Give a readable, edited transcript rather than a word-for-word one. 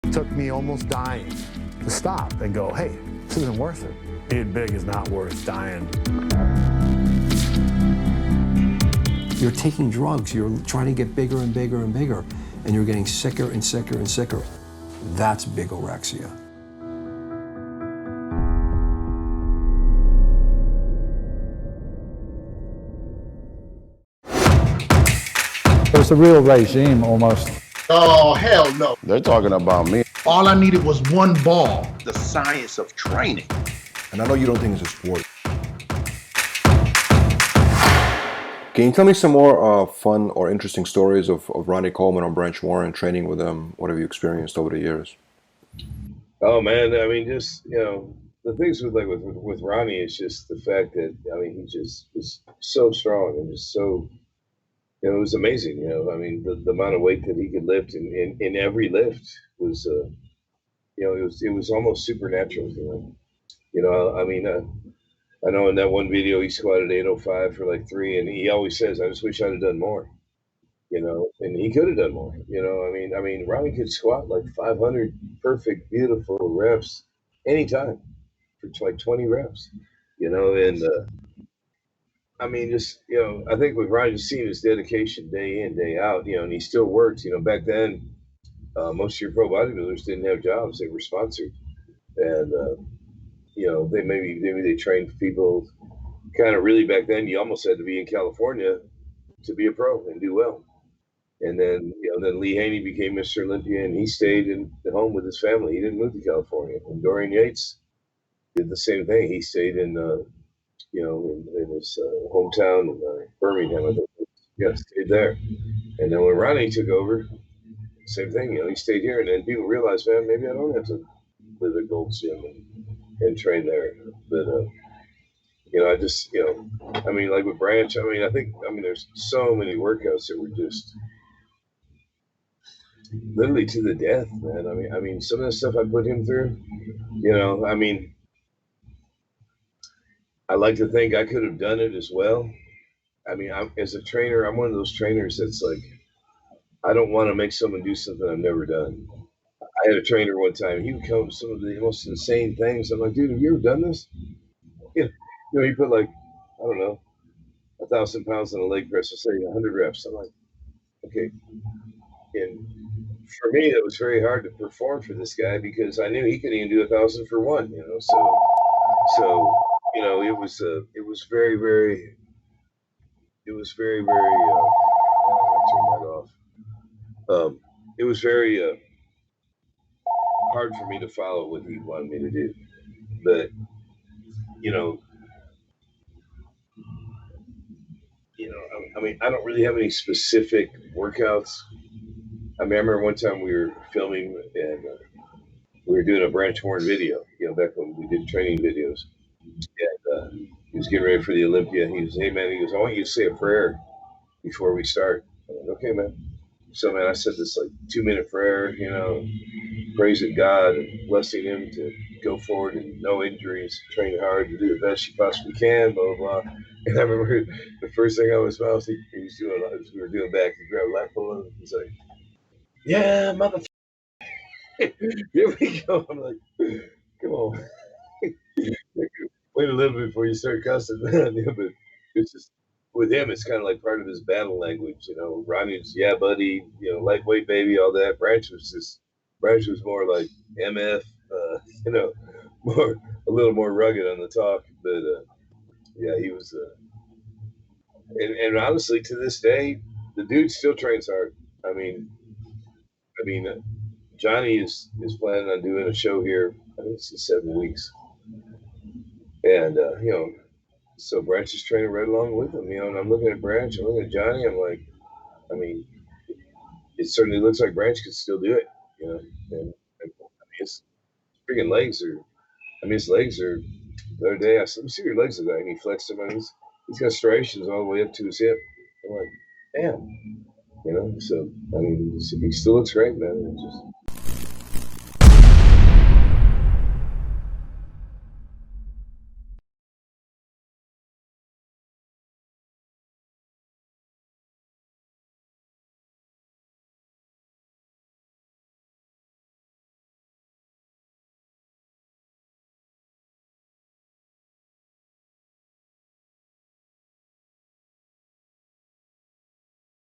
It took me almost dying to stop and go, hey, this isn't worth it. Being big is not worth dying. You're taking drugs, you're trying to get bigger and bigger and bigger, and you're getting sicker and sicker and sicker. That's bigorexia. It's a real regime almost. Oh, hell no. They're talking about me. All I needed was one ball. The science of training. And I know you don't think it's a sport. Can you tell me some more fun or interesting stories of Ronnie Coleman or Branch Warren, training with them? What have you experienced over the years? Oh man, I mean, just, you know, the things with Ronnie is just the fact that, I mean, he just is so strong and just so, you know, it was amazing. You know, I mean, the amount of weight that he could lift in every lift was, you know, it was almost supernatural. You know, I mean, I know in that one video he squatted 805 for like 3, and he always says, "I just wish I'd have done more." You know, and he could have done more. You know, I mean, Ronnie could squat like 500 perfect, beautiful reps anytime for like 20 reps. You know, and I mean, just, you know, I think with Ronnie, just seeing his dedication day in, day out, you know, and he still works. You know, back then, most of your pro bodybuilders didn't have jobs; they were sponsored, and you know, maybe they trained people kind of really back then. You almost had to be in California to be a pro and do well. And then, you know, then Lee Haney became Mr. Olympia, and he stayed at home with his family. He didn't move to California. And Dorian Yates did the same thing. He stayed in, you know, in his hometown in Birmingham. I think. Yeah, stayed there. And then when Ronnie took over, same thing. You know, he stayed here, and then people realized, man, maybe I don't have to live at Gold's Gym and train there. But you know, I just, you know, I mean, like with Branch, I mean, there's so many workouts that were just literally to the death, man. I mean, some of the stuff I put him through, you know, I mean, I like to think I could have done it as well. I mean, as a trainer, I'm one of those trainers that's like, I don't want to make someone do something I've never done. I had a trainer one time. He would come up with some of the most insane things. I'm like, dude, have you ever done this? You know, he put like, I don't know, 1,000 pounds on a leg press, let's say 100 reps. I'm like, okay. And for me, it was very hard to perform for this guy because I knew he could even do 1,000 for one, you know. So you know, it was very, very, it was very, very, turn that off. It was very hard for me to follow what he wanted me to do. But, you know, I mean, I don't really have any specific workouts. I mean, I remember one time we were filming and we were doing a Branch Warren video, you know, back when we did training videos. And he was getting ready for the Olympia. He was, hey, man, he goes, I want you to say a prayer before we start. I'm like, okay, man. So, man, I said this like 2-minute prayer, you know, praising God and blessing him to go forward and no injuries, train hard to do the best you possibly can, blah, blah, blah. And I remember the first thing out of his mouth, he was doing, as we were doing back, he grabbed a lap pull and he's like, yeah, motherfucker. Here we go. I'm like, come on. Wait a little bit before you start cussing. But it's just, with him, it's kind of like part of his battle language, you know. Ronnie's, yeah, buddy, you know, lightweight baby, all that. Branch was more like MF, you know, a little more rugged on the talk. But yeah, he was, and honestly, to this day, the dude still trains hard. I mean, Johnny is planning on doing a show here. I think it's in 7 weeks, and you know. So Branch is training right along with him, you know, and I'm looking at Branch, I'm looking at Johnny, I'm like, I mean, it certainly looks like Branch could still do it, you know, and I mean, his freaking legs are, I mean, his legs are, the other day I said, let me see your legs look like, and he flexed them, and he's got striations all the way up to his hip. I'm like, damn, you know, so, I mean, he still looks great, man. It's just,